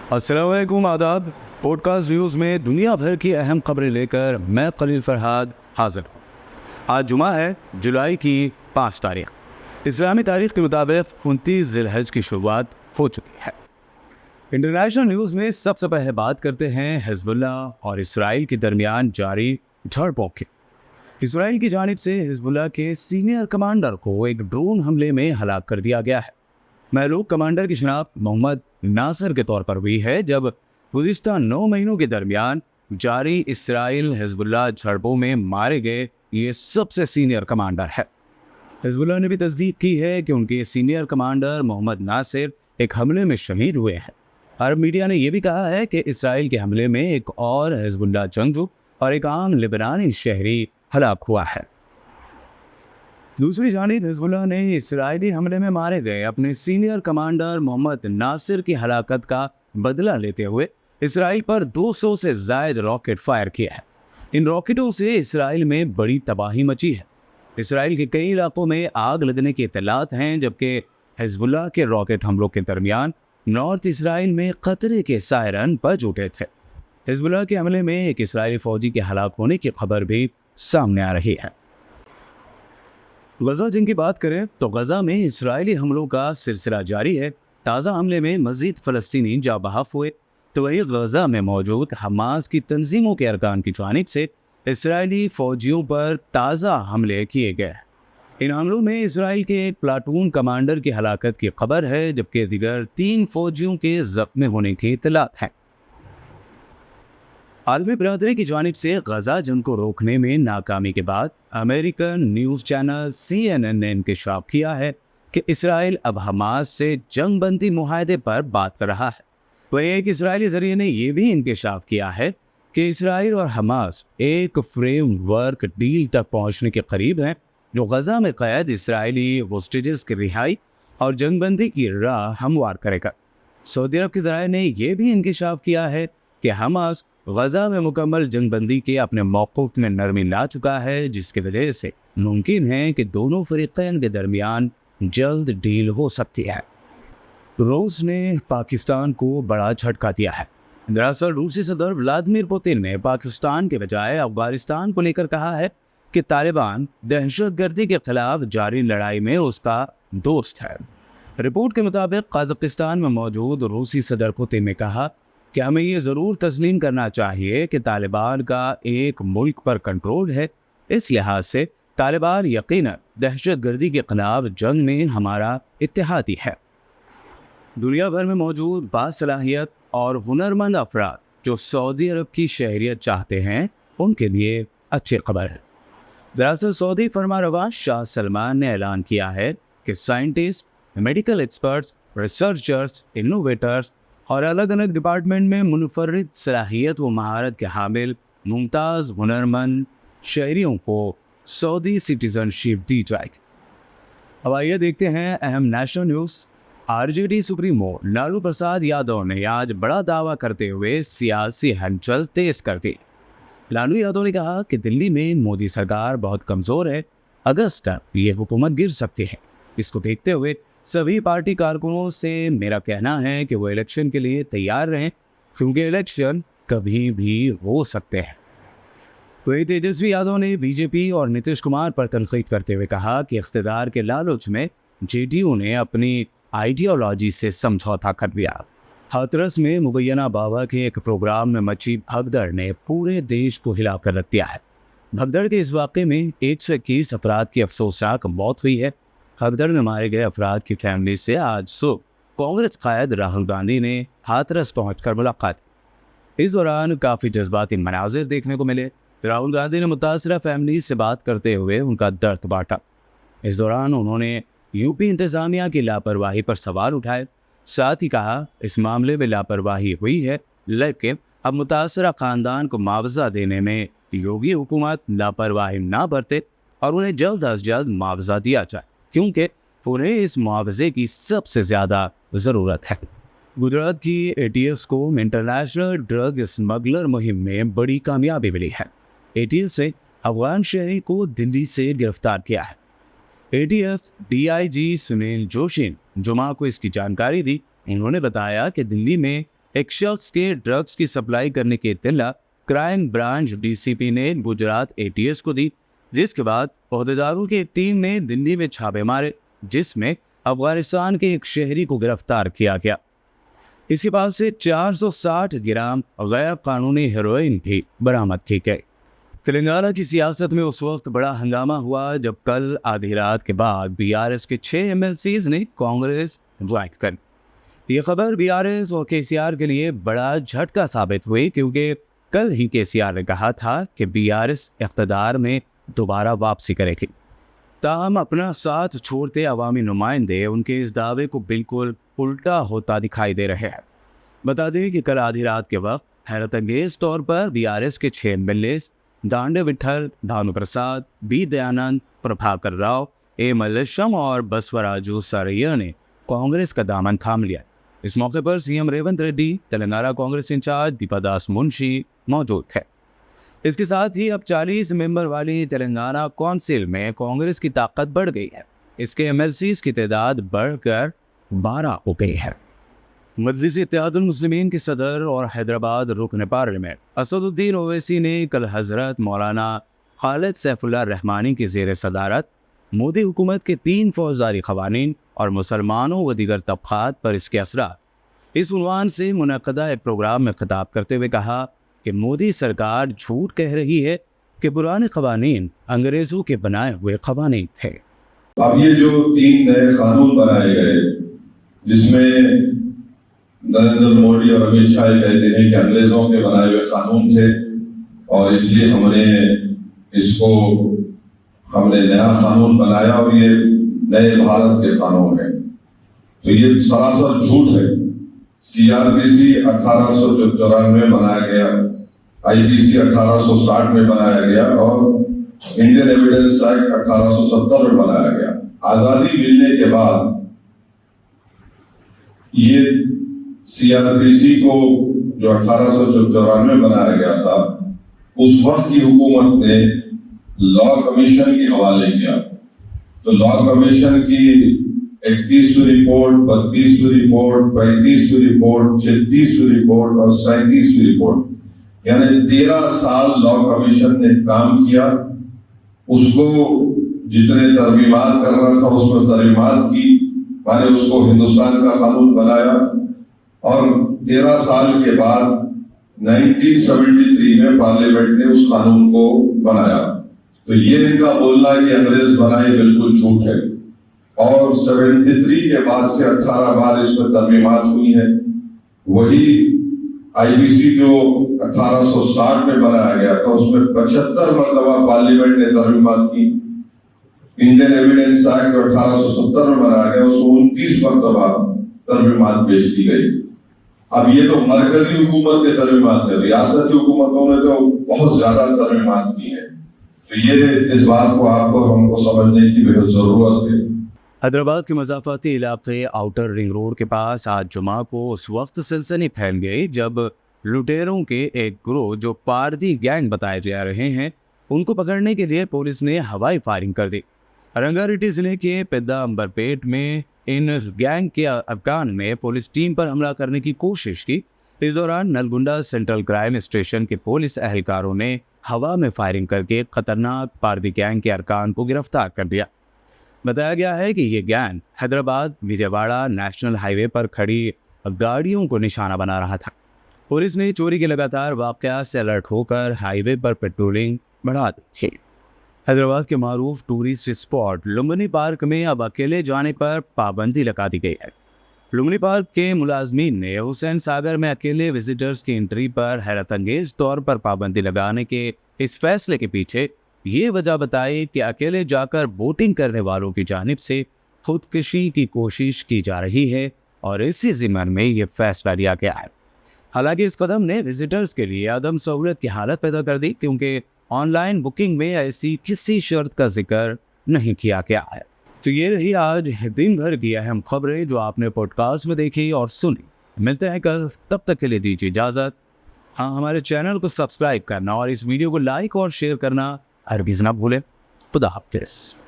अस्सलाम वालेकुम, आदाब। पॉडकास्ट न्यूज़ में दुनिया भर की अहम खबरें लेकर मैं खलील फरहाद हाजिर हूँ। आज जुमा है, जुलाई की 5 तारीख। इस्लामी तारीख के मुताबिक 29 ज़िलहज की शुरुआत हो चुकी है। इंटरनेशनल न्यूज़ में सबसे पहले बात करते हैं हिज़्बुल्लाह और इसराइल के दरमियान जारी झड़पों की। इसराइल की जानिब से हिज़्बुल्लाह के सीनियर कमांडर को एक ड्रोन हमले में हलाक कर दिया गया है। महलूक कमांडर की शनाख्त मोहम्मद नासिर के तौर पर हुई है, जब गुज़िश्ता 9 महीनों के दरमियान जारी इसराइल हिज़्बुल्लाह झड़पों में मारे गए ये सबसे सीनियर कमांडर है। हिज़्बुल्लाह ने भी तस्दीक की है कि उनके सीनियर कमांडर मोहम्मद नासिर एक हमले में शहीद हुए हैं। अरब मीडिया ने यह भी कहा है कि इसराइल के हमले में एक और हिज़्बुल्लाह जंगजू और एक आम लिबनानी शहरी हलाक हुआ है। दूसरी जानिब हिज़्बुल्लाह ने इसराइली हमले में मारे गए अपने सीनियर कमांडर मोहम्मद नासिर की हलाकत का बदला लेते हुए इसराइल पर 200 से ज़ायद रॉकेट फायर किया है। इन रॉकेटों से इसराइल में बड़ी तबाही मची है। इसराइल के कई इलाकों में आग लगने की इत्तलात हैं, जबकि हिज़्बुल्लाह के रॉकेट हमलों के दरमियान नॉर्थ इसराइल में खतरे के सायरन बज उठे थे। हिज़्बुल्लाह के हमले में एक इसराइली फौजी के हलाक होने की खबर भी सामने आ रही है। गजा जंग की बात करें तो गजा में इसराइली हमलों का सिलसिला जारी है। ताज़ा हमले में मज़ीद फ़लस्तीनी जाँ बहक हुए, तो वहीं गजा में मौजूद हमास की तंजीमों के अरकान की जानिब से इसराइली फ़ौजियों पर ताज़ा हमले किए गए। इन हमलों में इसराइल के एक प्लाटून कमांडर की हलाकत की खबर है, जबकि दीगर 3 फ़ौजियों के ज़ख्मी होने की इत्तलात है। आलमी बरादरी की जानिब से गजा जंग को रोकने में नाकामी के बाद अमेरिकन न्यूज़ चैनल CNN ने इंकशाफ किया है कि इसराइल अब हमास से जंग बंदी मुआहदे पर बात कर रहा है। वहीं एक इसराइली जरिए ने यह भी इंकशाफ किया है कि इसराइल और हमास एक फ्रेमवर्क डील तक पहुंचने के करीब हैं, जो गजा में कैद इसराइली होस्टेजेस की रिहाई और जंगबंदी की राह हमवार करेगा। सऊदी अरब के ज़राए ने यह भी इंकशाफ किया है कि हमास गजा में मुकम्मल जंगबंदी के अपने मौक़िफ़ में नरमी ला चुका है, जिसकी वजह से मुमकिन है कि दोनों फ़रीक़ैन के दरमियान जल्द डील हो सकती है। रूस ने पाकिस्तान को बड़ा झटका दिया है। दरअसल रूसी सदर व्लादिमीर पुतिन ने पाकिस्तान के बजाय अफगानिस्तान को लेकर कहा है कि तालिबान दहशतगर्दी के खिलाफ जारी लड़ाई में उसका दोस्त है। रिपोर्ट के मुताबिक कज़ाकिस्तान में मौजूद रूसी सदर पुतिन ने कहा कि हमें ये ज़रूर तस्लीम करना चाहिए कि तालिबान का एक मुल्क पर कंट्रोल है। इस लिहाज से तालिबान यकीनन दहशतगर्दी के खिलाफ जंग में हमारा इत्तेहादी है। दुनिया भर में मौजूद बासलाहियत और हुनरमंद अफराद जो सऊदी अरब की शहरियत चाहते हैं, उनके लिए अच्छी खबर है। दरअसल सऊदी फरमारवा शाह सलमान ने ऐलान किया है कि scientist, medical experts, researchers, innovators और अलग अलग डिपार्टमेंट में मुनफरिद सलाहियत व महारत के हामिल मुमताज़ हुनरमंद शहरियों को सऊदी सिटीज़नशिप दी जाएगी। अब आइए देखते हैं अहम national news. RJD supremo Lalu Prasad Yadav ने आज बड़ा दावा करते हुए सियासी हलचल तेज कर दी। लालू यादव ने कहा कि दिल्ली में मोदी सरकार बहुत कमज़ोर है, अगस्त तक ये हुकूमत गिर सकती है। इसको देखते हुए सभी पार्टी कारकुनों से मेरा कहना है कि वो इलेक्शन के लिए तैयार रहें, क्योंकि इलेक्शन कभी भी हो सकते हैं। वहीं तेजस्वी यादव ने बीजेपी और नीतीश कुमार पर तनकीद करते हुए कहा कि इख्तिदार के लालच में जेडीयू ने अपनी आइडियोलॉजी से समझौता कर दिया। हाथरस में मुबैना बाबा के एक प्रोग्राम में मची भगदड़ ने पूरे देश को हिला कर रख दिया है। भगदड़ के इस वाक़े में 121 अफराद की अफसोसनाक मौत हुई है। भगदड़ में मारे गए अफराद की फैमिली से आज सुबह कांग्रेस कायद राहुल गांधी ने हाथरस पहुंचकर मुलाकात की। इस दौरान काफ़ी जज्बाती मनाजिर देखने को मिले। राहुल गांधी ने मुतासरा फैमिली से बात करते हुए उनका दर्द बांटा। इस दौरान उन्होंने यूपी इंतज़ामिया की लापरवाही पर सवाल उठाए। साथ ही कहा, इस मामले में लापरवाही हुई है, लेकिन अब मुतासरा ख़ानदान को मुआवजा देने में योगी हुकूमत लापरवाही ना बरते और उन्हें जल्द अज जल्द मुआवजा दिया जाए, क्योंकि उन्हें इस मुआवजे की सबसे ज़्यादा ज़रूरत है। गुजरात की ATS को इंटरनेशनल ड्रग स्मगलर मुहिम में बड़ी कामयाबी मिली है। ATS ने अफगान शहरी को दिल्ली से गिरफ्तार किया है। ATS DIG सुनील जोशी ने जुमा को इसकी जानकारी दी। उन्होंने बताया कि दिल्ली में एक शख्स के ड्रग्स की सप्लाई करने की इत्तला क्राइम ब्रांच डीसीपी ने गुजरात एटीएस को दी, जिसके बाद ओहदेदारों की एक टीम ने दिल्ली में छापे मारे, जिसमें अफगानिस्तान के एक शहरी को गिरफ्तार किया गया। इसके पास से 460 ग्राम गैर कानूनी हेरोइन भी बरामद की गई। तेलंगाना की सियासत में उस वक्त बड़ा हंगामा हुआ जब कल आधी रात के बाद बीआरएस के 6 एमएलसीज ने कांग्रेस ज्वाइन कर। ये खबर बीआरएस और केसीआर के लिए बड़ा झटका साबित हुई, क्योंकि कल ही केसीआर ने कहा था कि बीआरएस इख्तिदार में दोबारा वापसी करेगी। ताहम अपना साथ छोड़ते अवामी नुमाइंदे उनके इस दावे को बिल्कुल उल्टा होता दिखाई दे रहे हैं। बता दें कि कल आधी रात के वक्त हैरत अंगेज तौर पर बीआरएस के 6 एमएलए दांडे विठल, भानु प्रसाद, बी दयानंद, प्रभाकर राव, ए मल्लेशम और बसवराजू सरैया ने कांग्रेस का दामन थाम लिया। इस मौके पर सीएम रेवंत रेड्डी, तेलंगाना कांग्रेस इंचार्ज दीपादास मुंशी मौजूद थे। इसके साथ ही अब 40 मेंबर वाली तेलंगाना काउंसिल में कांग्रेस की ताकत बढ़ गई है। इसके एमएलसीज की तादाद बढ़कर 12 हो गई है। मजलिस इत्तेहादुल मुस्लिमीन के सदर और हैदराबाद रुकन पार्लियामेंट असदुद्दीन ओवैसी ने कल हजरत मौलाना खालिद सैफुल्लाह रहमानी की ज़ेर सदारत मोदी हुकूमत के 3 फौजदारी क़वानीन और मुसलमानों व दीगर तबक़ात पर इसके असरात इस उन्वान से मुनक़दा एक प्रोग्राम में खिताब करते हुए कहा कि मोदी सरकार झूठ कह रही है कि पुराने क़वानीन अंग्रेज़ों के बनाए हुए क़वानीन थे। अब ये जो 3 नए कानून बनाए गए, जिसमें नरेंद्र मोदी और अमित शाह कहते हैं कि अंग्रेजों के बनाए हुए कानून थे और इसलिए हमने नया कानून बनाया और ये नए भारत के कानून है, तो ये सरासर झूठ है। सीआरपीसी 1894 में बनाया गया, आईपीसी 1860 में बनाया गया और इंडियन एविडेंस एक्ट 1870 में बनाया गया। आजादी मिलने के बाद ये सीआरपीसी को जो 1894 में बनाया गया था, उस वक्त की हुकूमत ने लॉ कमीशन के हवाले किया। तो लॉ कमीशन की 31वीं रिपोर्ट, 32वीं रिपोर्ट, 35वीं रिपोर्ट, 36वीं रिपोर्ट और 37वीं रिपोर्ट, यानी 13 साल लॉ कमीशन ने काम किया। उसको जितने तरमीमात करना था उसमें तरमीमात की, माने उसको हिंदुस्तान का कानून बनाया और 13 साल के बाद 1973 में पार्लियामेंट ने उस कानून को बनाया। तो ये इनका बोलना है कि अंग्रेज बनाए, बिल्कुल झूठ है। और 73 के बाद से 18 बार इसमें तरमीमात हुई है। वही आईपीसी जो 1860 में बनाया गया था, उसमें 75 मरतबा पार्लियामेंट ने तरमीमात की। इंडियन एविडेंस एक्ट 1870 में बनाया गया, उसमें 29 मरतबा तरमीमात पेश की गई। अब ये तो मरकजी हुकूमत के तरमीमात है, रियासती हुकूमतों ने तो बहुत ज्यादा तरमीमात की है। तो ये इस बात को आपको हमको समझने की बेहद जरूरत है। हैदराबाद के मज़ाफ़ाती इलाके आउटर रिंग रोड के पास आज जुमा को उस वक्त सनसनी फैल गई जब लुटेरों के एक ग्रोह जो पारदी गैंग बताए जा रहे हैं, उनको पकड़ने के लिए पुलिस ने हवाई फायरिंग कर दी। रंगारेड्डी जिले के पेद्दा अंबरपेट में इन गैंग के अरकान में पुलिस टीम पर हमला करने की कोशिश की। इस दौरान नलगुंडा सेंट्रल क्राइम स्टेशन के पुलिस एहलकारों ने हवा में फायरिंग करके खतरनाक पारदी गैंग के अरकान को गिरफ्तार कर लिया। बताया गया है कि ये gang Hyderabad Vijayawada national highway पर खड़ी गाड़ियों को निशाना बना रहा था। पुलिस ने चोरी के लगातार वाक़यात से अलर्ट होकर हाईवे पर पेट्रोलिंग बढ़ा दी थी। हैदराबाद के मारूफ टूरिस्ट स्पॉट लुम्बिनी पार्क में अब अकेले जाने पर पाबंदी लगा दी गई है। लुम्बिनी पार्क के मुलाजमीन ने हुसैन सागर में अकेले विजिटर्स की एंट्री पर हैरत अंगेज तौर पर पाबंदी लगाने के इस फैसले के पीछे ये वजह बताई कि अकेले जाकर बोटिंग करने वालों की जानिब से खुदकुशी की कोशिश की जा रही है और इसी ज़िम्मन में ये फैसला लिया गया है। हालांकि इस कदम ने विजिटर्स के लिए अदम सहूलत की हालत पैदा कर दी, क्योंकि ऑनलाइन बुकिंग में ऐसी किसी शर्त का जिक्र नहीं किया गया है। तो ये रही आज दिन भर की अहम खबरें जो आपने पॉडकास्ट में देखी और सुनी। मिलते हैं कल, तब तक के लिए दीजिए इजाज़त। हाँ, हमारे चैनल को सब्सक्राइब करना और इस वीडियो को लाइक और शेयर करना हरगिज़ ना भूलें। खुदा हाफ़िज़।